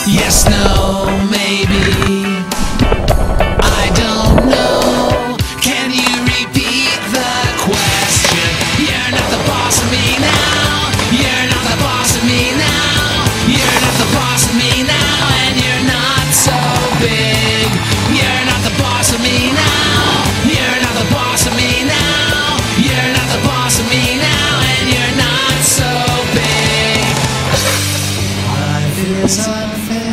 Yes, no, maybe. I don't know. Can you repeat the question? You're not the boss of me now. You're not the boss of me now. You're not the boss of me now. And you're not so big. You're not the boss of me now. You're not the boss of me now. You're not the boss of me now. And you're not so big. Life is unfair.